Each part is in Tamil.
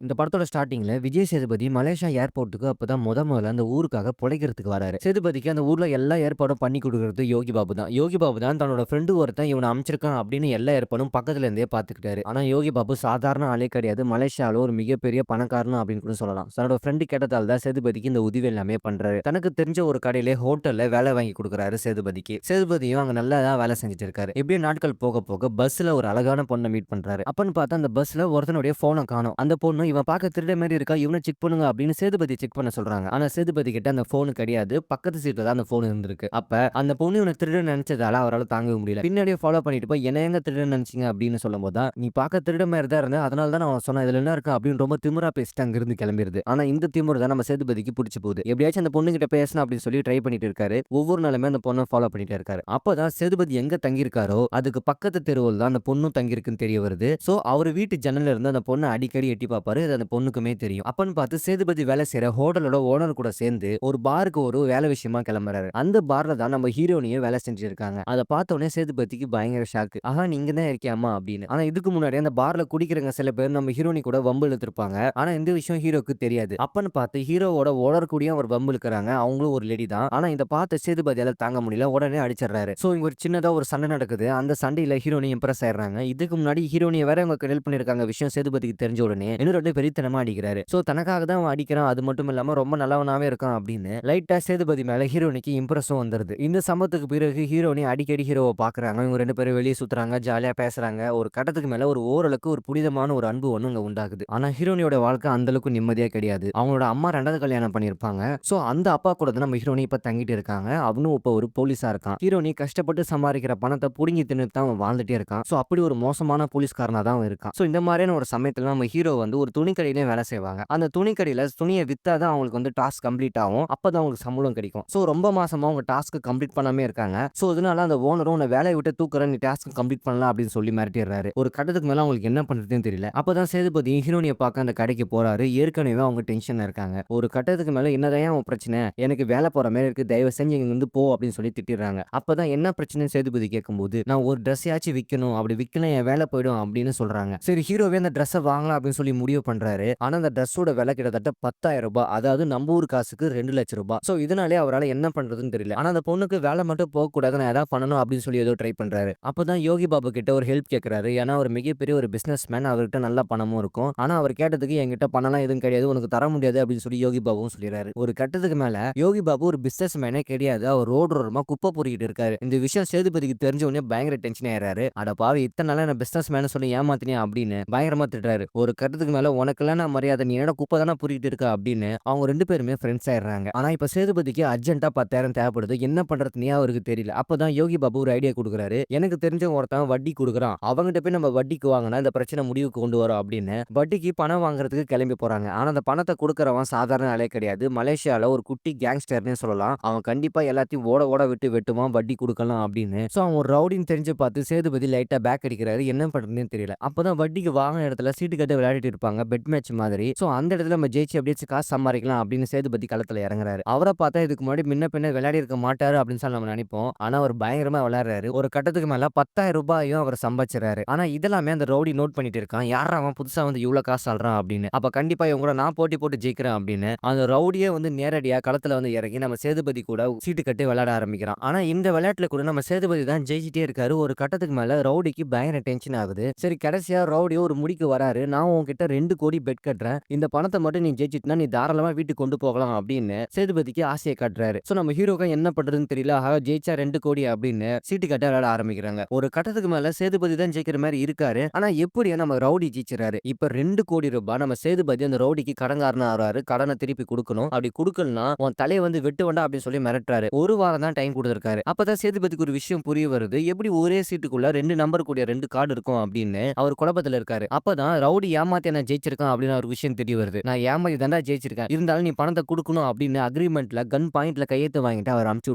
இந்த படத்தோட ஸ்டார்ட்டிங்ல விஜய் சேதுபதி மலேசியா ஏர்போர்ட்டுக்கு அப்பதான் முதல்ல அந்த ஊருக்காக பொழைக்கிறதுக்கு வராரு. சேதுபதிக்கு அந்த ஊர்ல எல்லா ஏற்பாடும் பண்ணி குடுக்குறது யோகி பாபு தான். யோகி பாபு தான் தன்னோட ஃப்ரெண்டு ஒருத்தன் இவன அனுப்பிச்சிருக்கான் அப்படின்னு எல்லா ஏற்பாடும் பக்கத்துல இருந்தே பார்த்துக்கிட்டாரு. ஆனா யோகி பாபு சாதாரண ஆளே கிடையாது. மலேசியால ஒரு மிகப்பெரிய பணக்காரன் அப்படின்னு கூட சொல்லலாம். தன்னோட ஃப்ரெண்டு கேட்டதால தான் சேதுபதிக்கு இந்த உதவி எல்லாமே பண்றாரு. தனக்கு தெரிஞ்ச ஒரு கடையிலே ஹோட்டல்ல வேலை வாங்கி குடுக்குறாரு சேதுபதிக்கு. சேதுபதியும் அங்க நல்லா தான் வேலை செஞ்சுட்டு இருக்காரு. இப்படியே நாட்கள் போக போக பஸ்ல ஒரு அழகான பொண்ண மீட் பண்றாரு. அப்பன்னு பார்த்தா அந்த பஸ்ல ஒருத்தனுடைய போன காணோம். அந்த பொண்ணு இவன் பார்க்க திருட மாரி இருக்கா. இவன செக் பண்ணுங்க அப்படின்னு சேதுபதி செக் பண்ண சொல்றாங்க. ஆனா சேதுபதி கிட்ட அந்த ஃபோன் கிடையாது. பக்கத்து சீட்ல தான் அந்த ஃபோன் இருந்திருக்கு. அப்ப அந்த பொண்ணு இவன திருடன்னு நெனச்சதால அவரால தாங்கவே முடியல. பின்னாடியே ஃபாலோ பண்ணிட்டு போய் என்ன ஏங்க திருடன்னு நெனச்சீங்க அப்படின்னு சொல்லும்போது தான், நீ பார்க்க திருட மாரி தான் இருந்த. அதனால தான் நான் உனக்கு சொன்னேன். இதுல என்ன இருக்கு அப்படின்னு ரொம்ப திமிரா பேசிட்டு அங்கிருந்து கிளம்பிருது. ஆனா இந்த திமிரு தான் நம்ம சேதுபதிக்கு புடிச்சு போகுது. எப்படியாச்சும் அந்த பொண்ணுகிட்ட பேசணும் அப்படின்னு சொல்லி ட்ரை பண்ணிட்டு இருக்காரு. ஒவ்வொரு நாளுமே அந்த பொண்ண ஃபாலோ பண்ணிட்டே இருக்காரு. அப்பதான் சேதுபதி எங்க தங்கியிருக்காரோ அதுக்கு பக்கத்து தெருவுல தான் அந்த பொண்ணும் தங்கியிருக்குன்னு தெரிய வருது. சோ அவரு வீட்டு ஜன்னல்ல இருந்து அந்த பொண்ண அடிக்கடி எட்டி பார்ப்பாரு. அது அந்த பொண்ணுக்குமே தெரியும். அப்பன்னு பார்த்து சேதுபதி வேலை செய்ற ஹோட்டலோட ஓனர் கூட சேர்ந்து ஒரு பாருக்கு ஒரு வேலை விஷயமா கிளம்புறாரு. அந்த பார்ல தான் நம்ம ஹீரோயினியும் வேலை செஞ்சுட்டு இருக்காங்க. அத பார்த்த உடனே சேதுபதிக்கு பயங்கர ஷாக்கு. ஆஹா நீ இங்க தான் இருக்கியாம்மா அப்படின்னு. ஆனா இதுக்கு முன்னாடி அந்த பார்ல குடிக்கிறவங்க சில பேர் நம்ம ஹீரோயினி கூட வம்பு இழுத்துருப்பாங்க. ஆனா இந்த விஷயம் ஹீரோக்கு தெரியாது. அப்பன்னு பார்த்து ஹீரோவோட ஓனர் கூடயும் அவர் வம்பு இழுக்குறாங்க. அவங்களும் ஒரு லேடி தான். ஆனா இத பார்த்த சேதுபதியால தாங்க முடியல. உடனே அடிச்சிடுறாரு. சோ இங்க ஒரு சின்னதா ஒரு சண்டை நடக்குது. அந்த சண்டையில ஹீரோயினி இம்ப்ரெஸ் ஆயிடுறாங்க. இதுக்கு முன்னாடி ஹீரோயினிய வேற இவங்க ஹெல்ப் பண்ணிருக்காங்க விஷயம் சேதுபதிக்கு தெரிஞ்ச உடனே இன்னும் 2 வெறித்தனமா அடிக்கிறாரு. சோ தனக்காக தான் அவன் அடிக்கிறான். அது மட்டும் இல்லாம ரொம்ப நல்லவனாவே இருக்கான் அப்படின்னு லைட்டா சேதுபதி மேல ஹீரோயினிக்கு இம்ப்ரெஸும் வந்துருது. இந்த சம்பவத்துக்கு பிறகு ஹீரோயினி அடிக்கடி ஹீரோவ பாக்குறாங்க. இவங்க 2 பேரும் வெளிய சுத்துறாங்க, ஜாலியா பேசுறாங்க. ஒரு கட்டத்துக்கு மேல ஒரு ஓரளவுக்கு ஒரு புனிதமான ஒரு அன்பு ஒண்ணு அங்க உண்டாகுது. ஆனா ஹீரோயினியோட வாழ்க்கை அந்த அளவுக்கு நிம்மதியா கிடையாது. அவங்களோட அம்மா 2வது கல்யாணம் பண்ணியிருப்பாங்க. சோ அந்த அப்பா கூட தான் நம்ம ஹீரோயினி இப்ப தங்கிட்டு இருக்காங்க. அவனும் இப்ப ஒரு போலீஸா இருக்கான். ஹீரோயினி கஷ்டப்பட்டு சம்பாதிக்கிற பணத்த புடுங்கி தின்னுட்டு தான் அவன் வாழ்ந்துட்டே இருக்கான். சோ அப்படி ஒரு மோசமான போலீஸ்காரனா தான் அவன் இருக்கான். சோ இந்த மாதிரியான ஒரு சமயத்துல நம்ம ஹீரோ வந்து ஒரு துணி கடையிலயும் வேலை செய்வாங்க. அந்த துணி கடையில துணிய வித்தா தான் அவங்களுக்கு வந்து டாஸ்க் கம்ப்ளீட் ஆகும். அப்பதான் அவங்களுக்கு சம்பளம் கிடைக்கும். சோ ரொம்ப மாசமா அவங்க டாஸ்க் கம்ப்ளீட் பண்ணாமயே இருக்காங்க. சோ இதனால அந்த ஓனரும் உன்ன வேலைய விட்டு தூக்குறேன். நீ டாஸ்க் கம்ப்ளீட் பண்ணல அப்படின்னு சொல்லி மிரட்டிடுறாரு. ஒரு கட்டத்துக்கு மேல அவங்களுக்கு என்ன பண்றதுன்னு தெரியல. அப்பதான் சேதுபதி ஹீரோனிய பார்க்க அந்த கடைக்கு போறாரு. ஏற்கனவே அவங்க டென்ஷன்ல இருக்காங்க. ஒரு கட்டத்துக்கு மேல என்னதான் உன் பிரச்சனை? எனக்கு வேலை போற மாரி இருக்கு. தயவு செஞ்சு இங்க இருந்து போ அப்படின்னு சொல்லி திட்டிடுறாங்க. அப்பதான் என்ன பிரச்சனைன்னு சேதுபதி கேட்கும்போது, நான் ஒரு ட்ரெஸ்ஸயாச்சும் விக்கணும். அப்படி விக்கல என் வேலை போயிடும் அப்படின்னு சொல்றாங்க. சரி ஹீரோவே அந்த ட்ரெஸ்ஸ வாங்கலாம் அப்படின்னு சொல்லி முடிவு பண்றாரு. ஆனா அந்த ட்ரெஸ்ஸோட விலை கிட்டத்தட்ட ரூ. 10,000. அதாவது நம்ம ஊர் காசுக்கு ரூ. 2,00,000. சோ இதனாலேயே அவரால என்ன பண்றதுன்னு தெரியல. ஆனா அந்த பொண்ணுக்கு வேலை மட்டும் போகக்கூடாது. நான் ஏதாவது பண்ணணும் அப்படின்னு சொல்லி ஏதோ ட்ரை பண்றாரு. அப்பதான் யோகி பாபு கிட்ட ஒரு ஹெல்ப் கேட்கிறாரு. ஏன்னா அவர் மிகப்பெரிய ஒரு பிசினஸ் மேன். அவர்கிட்ட நல்ல பணமும் இருக்கும். ஆனா அவர் கேட்டதுக்கு என்கிட்ட பணம்லாம் எதுவும் கிடையாது. உனக்கு தர முடியாது அப்படின்னு சொல்லி யோகி பாபுவும் சொல்லிடுறாரு. ஒரு கட்டத்துக்கு மேல யோகி பாபு ஒரு பிசினஸ் மேனே கிடையாது. அவர் ரோடோரமா குப்பை பொறுக்கிட்டு இருக்காரு. இந்த விஷயம் சேதுபதிக்கு தெரிஞ்ச உடனே பயங்கர டென்ஷன் ஆயிடுறாரு. அட பாவி இத்தனை நாளா என்ன பிசினஸ் மேன் சொல்லி ஏமாத்தினியா அப்படின்னு பயங்கரமா திட்டுறாரு. ஒரு கட்டத்துக்கு மேல உனக்கெல்லாம் நான் மரியாதை நீ என்னடா குப்பை தானே பொறுக்கிட்டு இருக்க அப்படின்னு அவங்க 2 பேருமே ஃப்ரெண்ட்ஸ் ஆயிடுறாங்க. ஆனா இப்ப சேதுபதிக்கு அர்ஜென்ட்டா 10,000 தேவைப்படுது. என்ன பண்றதுன்னே அவருக்கு தெரியல. அப்பதான் யோகி பாபு ஒரு ஐடியா குடுக்குறாரு. எனக்கு தெரிஞ்ச ஒருத்தன் வட்டி குடுக்குறான். அவன்கிட்ட போய் நம்ம வட்டிக்கு வாங்குனா இந்த பிரச்சனை முடிவுக்கு கொண்டு வரோம் அப்படின்னு வட்டிக்கு பணம் வாங்குறதுக்கு கிளம்பி போறாங்க. ஆனா அந்த பணத்த குடுக்குறவன் சாதாரண ஆளே கிடையாது. மலேசியால ஒரு குட்டி கேங்ஸ்டர்னே சொல்லலாம். அவன் கண்டிப்பா எல்லாத்தையும் ஓட ஓட விட்டு வெட்டுவான் வட்டி குடுக்கலாம் அப்படின்னு. சோ அவன் ஒரு ரவுடின்னு தெரிஞ்சு பார்த்து சேதுபதி லைட்டா பேக் அடிக்கிறாரு. என்ன பண்றதுன்னே தெரியல. அப்பதான் வட்டிக்கு வாங்குன இடத்துல சீட்டு கட்ட விளையாடிட்டு இருப்பாங்க. பெட் மேட்ச் மாதிரி. சோ அந்த இடத்துல நம்ம ஜெயிச்சு எப்படியாச்சும் காசு சம்பாரிக்கலாம் அப்படின்னு சேதுபதி களத்துல இறங்குறாரு. அவர பார்த்தா இதுக்கு முன்னாடி முன்ன பின்ன விளையாடி இருக்க மாட்டாரு அப்படின்னு சொல்லி நம்ம நினைப்போம். ஆனா அவர் பயங்கரமா விளையாடுறாரு. ஒரு கட்டத்துக்கு மேல ரூ. 10,000 அவர் சம்பாதிச்சுறாரு. ஆனா இதெல்லாமே அந்த ரவுடி நோட் பண்ணிட்டு இருக்கான். யார்றா அவன் புதுசா வந்து இவ்ளோ காசு ஆள்றான் அப்படின்னு. அப்ப கண்டிப்பா இவன் கூட நான் போட்டி போட்டு ஜெயிக்கிறேன் அப்படின்னு அந்த ரவுடியே வந்து நேரடியா களத்துல வந்து இறங்கி நம்ம சேதுபதி கூட சீட்டு கட்டி விளையாட ஆரம்பிக்கிறான். ஆனா இந்த விளையாட்டுல கூட நம்ம சேதுபதி தான் ஜெயிச்சிட்டே இருக்காரு. ஒரு கட்டத்துக்கு மேல ரவுடிக்கு பயங்கர டென்ஷன் ஆகுது. சரி கடைசியா ரவுடி ஒரு முடிக்கு வராரு. நான் உன்கிட்ட 2,00,00,000 பெட் கட்டுறேன். இந்த பணத்த மட்டும் நீ ஜெயிச்சிட்டனா நீ தாராளமா வீட்டுக்கு கொண்டு போகலாம் அப்படின்னு சேதுபதிக்கு ஆசைய காட்டுறாரு. சோ நம்ம ஹீரோக்கு என்ன பண்றதுன்னு தெரியல. ஆஹா ஜெயிச்சா 2,00,00,000 அப்படின்னு சீட்டு கட்ட விளையாட ஆரம்பிக்கிறாங்க. ஒரு கட்டத்துக்கு மேல சேதுபதி தான் ஜெயிக்கிற மாரி இருக்காரு. ஆனா எப்படியோ நம்ம ரவுடி ஜெயிச்சுறாரு. இப்ப ரூ. 2,00,00,000 நம்ம சேதுபதி அந்த ரவுடிக்கு கடன்காரனா ஆறாரு. கடன திருப்பி குடுக்கணும். அப்படி குடுக்கலனா உன் தலைய வந்து வெட்டுவேன்டா அப்படின்னு சொல்லி மிரட்டுறாரு. ஒரு வாரம் தான் டைம் குடுத்திருக்காரு. அப்பதான் சேதுபதிக்கு ஒரு விஷயம் புரிய வருது. எப்படி ஒரே சீட்டுக்குள்ள 2 நம்பர் கூடிய 2 கார்டு இருக்கும் அப்படின்னு அவர் குழப்பத்துல இருக்காரு. அப்பதான் ரவுடி ஏமாத்தி என்ன ஜெயிச்சிருக்கான் அப்படின்னு ஒரு விஷயம் தெரிய வருது. நான் ஏமாத்தி தான்டா ஜெயிச்சிருக்கேன். இருந்தாலும் நீ பணத்த குடுக்கணும் அப்படின்னு அக்ரீமெண்ட்ல கன் பாயிண்ட்ல கையெழுத்து வாங்கிட்டு அவர் அனுப்பிச்சு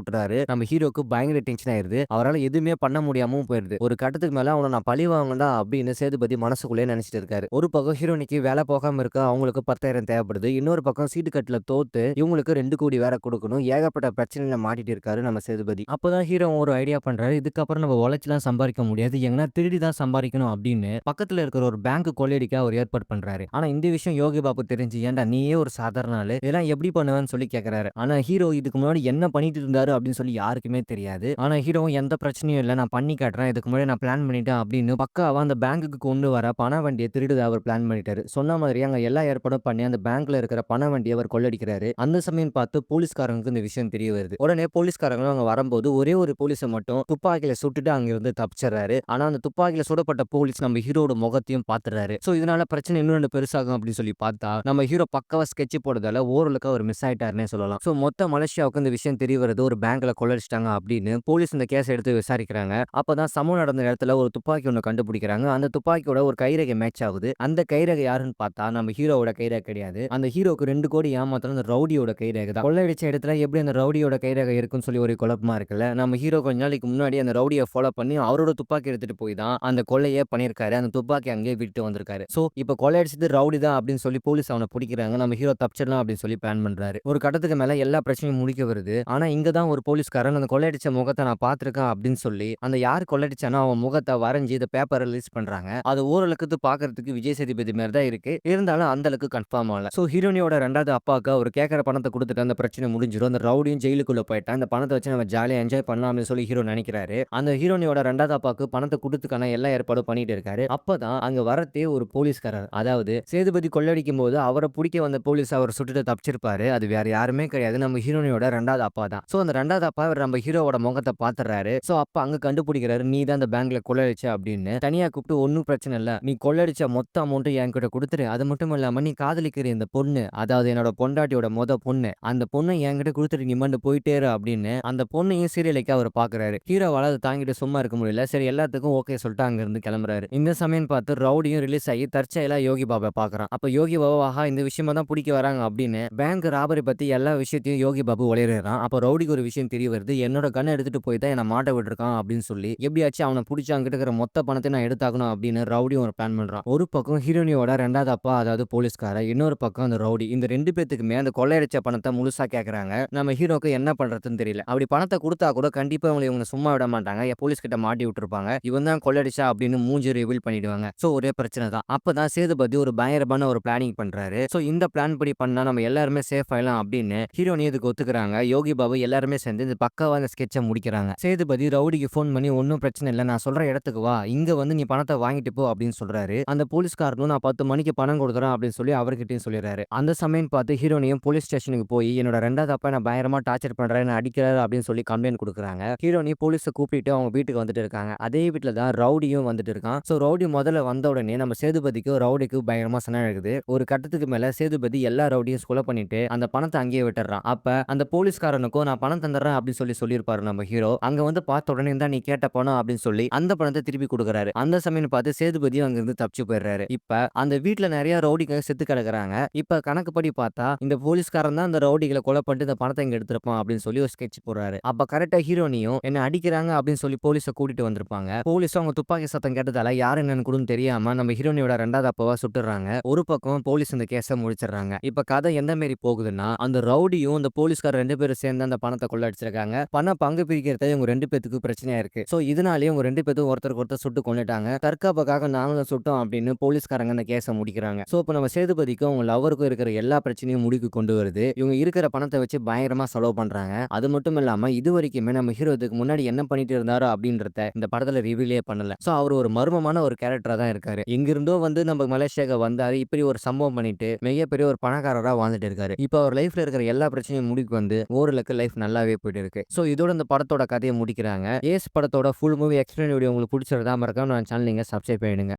விட்டுறாரு. நம்ம ஹீரோக்கு பயங்கர டென்ஷன் ஆயிருது. அவரால எதுவுமே பண்ண முடியாமவும் போயிருது. ஒரு கட்டத்துக்கு மேல அவன நான் பழி வாங்கணும்டா அப்படின்னு சேதுபதி மனசுக்குள்ளே நினைச்சிட்டு இருக்காரு. ஒரு பக்கம் ஹீரோனிக்கு வேலை போகாம இருக்க அவங்களுக்கு 10,000 தேவைப்படுது. இன்னொரு பக்கம் சீட்டு கட்டுல தோத்து இவங்களுக்கு 2,00,00,000 வேற குடுக்கணும். ஏகப்பட்ட பிரச்சனையில மாட்டிட்டு இருக்காரு நம்ம சேதுபதி. அப்பதான் ஹீரோ ஒரு ஐடியா பண்றாரு. இதுக்கப்புறம் நம்ம உழைச்சுலாம் சம்பாதிக்க முடியாது. எங்கன்னா திருடி தான் சம்பாதிக்கணும் அப்படின்னு பக்கத்துல இருக்கிற ஒரு பேங்க் கொள்ளையடிக்க அவர் ஏற்பாடு பண்றாரு. பண்றாரு. ஆனா இந்த விஷயம் யோகி பாபு தெரிஞ்சு, "ஏன்டா நீயே ஒரு சாதாரண ஆளு. இதெல்லாம் எப்படி பண்ணுவேன்னு?" சொல்லி கேட்கறாரு. ஆனா ஹீரோ இதுக்கு முன்னாடி என்ன பண்ணிட்டு இருந்தாரு அப்படின்னு சொல்லி யாருக்குமே தெரியாது. ஆனா ஹீரோவும் எந்த பிரச்சனையும் இல்ல. நான் பண்ணி காட்டுறேன். இதுக்கு முன்னாடி நான் பிளான் பண்ணிட்டேன் அப்படின்னு பக்காவா அந்த பேங்க்குக்கு கொண்டு வர பண வண்டிய திருடுத அவர் பிளான் பண்ணிட்டாரு. சொன்ன மாதிரியே அங்க எல்லா ஏற்பாடும் பண்ணி அந்த பேங்க்ல இருக்கிற பண வண்டிய அவர் கொள்ளடிக்கிறாரு. அந்த சமயம் பார்த்து போலீஸ்காரங்களுக்கு இந்த விஷயம் தெரிய வருது. உடனே போலீஸ்காரங்களும் அங்க வரும்போது ஒரே ஒரு போலீஸ மட்டும் துப்பாக்கியில சுட்டுட்டு அங்கிருந்து தப்பிச்சிடுறாரு. ஆனா அந்த துப்பாக்கியில சுடப்பட்ட போலீஸ் நம்ம ஹீரோவோட முகத்தையும் பார்த்துடுறாரு. சோ இதனால பிரச்சனை இன்னும் 2 பெருசாகும் அப்படின்னு சொல்லி பார்த்தா, நம்ம ஹீரோ பக்காவா ஸ்கெட்ச் போடுறதால ஓரளவுக்கு அவர் மிஸ் ஆயிட்டாருன்னே சொல்லலாம். சோ மொத்த மலேசியாவுக்கு இந்த விஷயம் தெரிய வருது. ஒரு பேங்க்ல கொள்ளடிச்சிட்டாங்க அப்படின்னு போலீஸ் இந்த கேஸ எடுத்து விசாரிக்கிறாங்க. அப்பதான் சம்பவம் நடந்த இடத்துல ஒரு துப்பாக்கி ஒண்ணு கண்டுபிடிக்கிறாங்க. அந்த துப்பாக்கியோட ஒரு கைரேகை மேட்ச் ஆகுது. அந்த கைரேகை யாருன்னு பார்த்தா நம்ம ஹீரோவோட கைரேகை கிடையாது. அந்த ஹீரோக்கு 2 கோடி ஏமாத்துன அந்த ரவுடியோட கைரேகை தான். கொள்ளையடிச்ச இடத்துல எப்படி அந்த ரவுடியோட கைரேகை இருக்குன்னு சொல்லி ஒரு குழப்பமா இருக்குல்ல. நம்ம ஹீரோ கொஞ்ச நாளைக்கு முன்னாடி அந்த ரவுடிய ஃபாலோ பண்ணி அவரோட துப்பாக்கி எடுத்துட்டு போய் தான் அந்த கொள்ளையே பண்ணியிருக்காரு. அந்த துப்பாக்கி அங்கேயே விட்டுட்டு வந்திருக்காரு. சோ இப்ப கொள்ளையடிச்சது ரவுடி தான் அப்படின்னு சொல்லி போலீஸ் அவன புடிக்கிறாங்க. நம்ம ஹீரோ தப்பிச்சிடலாம் அப்படின்னு சொல்லி பிளான் பண்றாரு. ஒரு கட்டத்துக்கு மேல எல்லா பிரச்சனையும் முடிக்க வருது. ஆனா இங்க தான் ஒரு போலீஸ்காரன் அந்த கொள்ளையடிச்ச முகத்த நான் பார்த்திருக்கேன் அப்படின்னு சொல்லி அந்த யார் கொள்ளையடிச்சானோ அவன் முகத்த வரைஞ்சு இத பேப்பர்ல ரிலீஸ் பண்றாங்க. அது ஓரளவுக்கு பார்க்கறதுக்கு விஜய் சேதுபதி மாரி தான் இருக்கு. இருந்தாலும் அந்த அளவுக்கு கன்ஃபார்ம் ஆகல. சோ ஹீரோயினியோட 2வது அப்பாவுக்கு அவர் கேட்கிற பணத்த குடுத்துட்டு அந்த பிரச்சனை முடிஞ்சிரும். அந்த ரவுடியும் ஜெயிலுக்குள்ள போயிட்டான். இந்த பணத்த வச்சு நம்ம ஜாலியா என்ஜாய் பண்ணலாம் அப்படின்னு சொல்லி ஹீரோ நெனைக்கிறாரு. அந்த ஹீரோயினியோட 2வது அப்பாவுக்கு பணத்த குடுத்துக்கான எல்லா ஏற்பாடும் பண்ணிட்டு இருக்காரு. அப்பதான் அங்க வரத்தே ஒரு போலீஸ்காரர். அதாவது சேதுபதி கொள்ளையடிக்கும்போது அவர புடிக்க வந்த போலீஸ் அவர சுட்டுட்டு தப்பிச்சிருப்பாரு. அது வேற யாருமே கிடையாது. நம்ம ஹீரோயினியோட 2வது அப்பா தான். சோ அந்த 2வது அப்பா இவர் நம்ம ஹீரோவோட முகத்த பார்த்துடுறாரு. சோ அப்ப அங்க கண்டுபிடிக்கிறாரு. நீ தான் அந்த பேங்க்ல கொள்ளையடிச்ச அப்படின்னு. தனியா கூப்பிட்டு ஒண்ணும் பிரச்சனை இல்ல. நீ கொள்ளையடிச்ச மொத்த அமௌண்ட்டும் என்கிட்ட குடுத்துரு. அது மட்டும் இல்லாம நீ காதலிக்கிற இந்த பொண்ணு, அதாவது என்னோட பொண்டாட்டியோட பொண்ணு. அந்த பொண்ண என்கிட்ட குடுத்துட்டு நீ பாட்டுக்கு போயிட்டே இரு அப்படின்னு அந்த பொண்ணையும் சீரியலைக்க அவரு பார்க்குறாரு. ஹீரோவால அத தாங்கிட்டு சும்மா இருக்க முடியல. சரி எல்லாத்துக்கும் ஓகே சொல்லிட்டு அங்கிருந்து கிளம்புறாரு. இந்த சமயம் பார்த்து ரவுடியும் ரிலீஸ் ஆகி தற்செயலா யோகி பாபா பார்க்குறான். அப்ப யோகி பாபா ஆஹா இந்த விஷயமா தான் புடிக்க வராங்க அப்படின்னு பேங்க் ராபரி பத்தி எல்லா விஷயத்தையும் யோகி பாபு உளறிறான். அப்ப ரவுடிக்கு ஒரு விஷயம் தெரிய வருது. என்னோட கன்ன எடுத்துட்டு போய் தான் என்ன மாட்ட விட்டுருக்கான் அப்படின்னு சொல்லி எப்படியாச்சும் அவன புடிச்சு அங்கிட்டு இருக்கிற மொத்த பணத்தையும் நான் எடுத்தாகணும் அப்படின்னு ரவுடியும் ஒரு பிளான் பண்றான். ஒரு பக்கம் ஹீரோனியோட 2வது அப்பா அதாவது போலீஸ்காரர், இன்னொரு பக்கம் அந்த ரவுடி. இந்த 2 பேத்துக்குமே அந்த கொள்ளையடிச்ச பணத்த முழுசா கேட்கறாங்க. நம்ம ஹீரோக்கு என்ன பண்றதுன்னு தெரியல. அப்படி பணத்த குடுத்தா கூட கண்டிப்பா இவங்க சும்மா விட மாட்டாங்க. போலீஸ் கிட்ட மாட்டி விட்டுருப்பாங்க. இவன் தான் கொள்ளையடிச்சா அப்படின்னு மூஞ்சி ரிவீல் பண்ணிடுவாங்க. சோ ஒரே பிரச்சனை தான். அப்பதான் சேதுபதி ஒரு பயங்கரமான ஒரு பிளானிங் பண்றாரு. சோ இந்த பிளான் படி பண்ணா நம்ம எல்லாருமே சேஃப் ஆயிடலாம் அப்படின்னு ஹீரோனி இதுக்கு ஒத்துக்குறாங்க. யோகி பாபு எல்லாருமே சேர்ந்து இந்த பக்காவா அந்த ஸ்கெட்ச முடிக்கிறாங்க. சேதுபதி ரவுடிக்கு ஃபோன் பண்ணி ஒண்ணும் பிரச்சனை இல்ல. நான் சொல்ற இடத்துக்கு வா. இங்க வந்து நீ பணத்த வாங்கிட்டு போ அப்படின்னு சொல்றாரு. அந்த போலீஸ்காரனும் நான் 10 மணிக்கு பணம் குடுக்குறேன் அப்படின்னு சொல்லி அவர்கிட்டயும் சொல்லிடுறாரு. அந்த சமயம் பார்த்து ஹீரோனியும் போலீஸ் ஸ்டேஷனுக்கு போய் என்னோட 2வது அப்பா என்ன பயங்கரமா டார்ச்சர் பண்றாரு, என்ன அடிக்கிறாரு அப்படின்னு சொல்லி கம்ப்ளைண்ட் குடுக்குறாங்க. ஹீரோனி போலீஸ கூப்பிட்டு அவங்க வீட்டுக்கு வந்துட்டு இருக்காங்க. அதே வீட்ல தான் ரவுடியும் வந்துட்டு இருக்கான். சோ ரவுடி முதல்ல வந்த உடனே நம்ம சேதுபதிக்கும் ரவுடிக்கும் பயங்கரமா சண்டை நடக்குது. ஒரு கட்டத்துக்கு மேல சேதுபதி எல்லா ரவுடியும் கொலை பண்ணிட்டு அந்த பணத்த அங்கேயே விட்டுறான். அப்ப அந்த போலீஸ்காரனுக்கும் நான் பணம் தந்துடுறேன் அப்படின்னு சொல்லி சொல்லியிருப்பாரு நம்ம ஹீரோ. அங்க வந்து பார்த்த உடனே தான் நீ கேட்ட பணம் அப்படின்னு சொல்லி அந்த பணத்த திருப்பி குடுக்குறாரு. அந்த சமயம் பார்த்து சேதுபதியும் அங்கிருந்து தப்பிச்சு போயிடுறாரு. இப்ப அந்த வீட்ல நிறைய ரவுடிங்க செத்து கிடக்குறாங்க. இப்ப கணக்குப்படி பார்த்தா இந்த போலீஸ்காரன் தான் அந்த ரவுடிகள கொலை பண்ணிட்டு இந்த பணத்த இங்க எடுத்திருப்பான் அப்படின்னு சொல்லி ஒரு ஸ்கெட்ச் போடுறாரு. அப்ப கரெக்ட்டா ஹீரோனியும் என்ன அடிக்கிறாங்க அப்படின்னு சொல்லி போலீஸ கூட்டிட்டு வந்திருப்பாங்க. போலீஸும் அவங்க துப்பாக்கி சத்தம் கேட்டதால யாரு என்னன்னு கூட தெரியாம நம்ம ஹீரோனியோட 2வது அப்பாவ சுட்டுறாங்க. ஒரு பக்கம் போலீஸ் இந்த கேஸ முடிச்சிடுறாங்க. இப்ப கதை எந்த மாரி போகுதுன்னா அந்த ரவுடியும் இந்த போலீஸ்காரர் 2 பேரும் சேர்ந்து அந்த பணத்த கொள்ளடிச்சிருக்காங்க. பணம் பங்கு பிரிக்கிறது இவங்க 2 பேத்துக்கும் பிரச்சனையா இருக்கு. சோ இதனாலேயே இவங்க 2 பேத்தும் ஒருத்தருக்கு ஒருத்தர் சுட்டு கொன்னுட்டாங்க. தற்காப்புக்காக நாங்களும் சுட்டோம் அப்படின்னு போலீஸ்காரங்க அந்த கேஸ முடிக்கிறாங்க. சோ இப்ப நம்ம சேதுபதிக்கும் அவங்க லவ்வருக்கும் இருக்கிற எல்லா பிரச்சனையும் முடிவுக்கு கொண்டு வருது. இவங்க இருக்கிற பணத்த வச்சு பயங்கரமா செலவு பண்றாங்க. அது மட்டும் இல்லாம இதுவரைக்குமே நம்ம ஹீரோ இதுக்கு முன்னாடி என்ன பண்ணிட்டு இருந்தாரோ அப்படின்றத இந்த படத்துல ரிவீலே பண்ணல. சோ அவர் ஒரு மர்மமான ஒரு கேரக்டரா தான் இருக்காரு. எங்கிருந்தோ வந்து நம்ம மலேசியாக்கு வந்தாரு. இப்படி ஒரு சம்பவம் பண்ணிட்டு மிகப்பெரிய ஒரு பணக்காரரா வாழ்ந்துட்டு இருக்காரு. இப்ப அவர் லைஃப்ல இருக்கிற எல்லா பிரச்சனையும் முடிவுக்கு வந்து ஓரளவுக்கு லைஃப் நல்லாவே போயிட்டு இருக்கு. சோ இதோட இந்த படத்தோட கதையை முடிக்கிறாங்க. ஏஸ் படத்தோட ஃபுல் மூவி எக்ஸ்பிளைன் வீடியோ உங்களுக்கு பிடிச்சிருந்தா மறக்காம நம்ம சேனல் நீங்க சப்ஸ்கிரைப் பண்ணிடுங்க.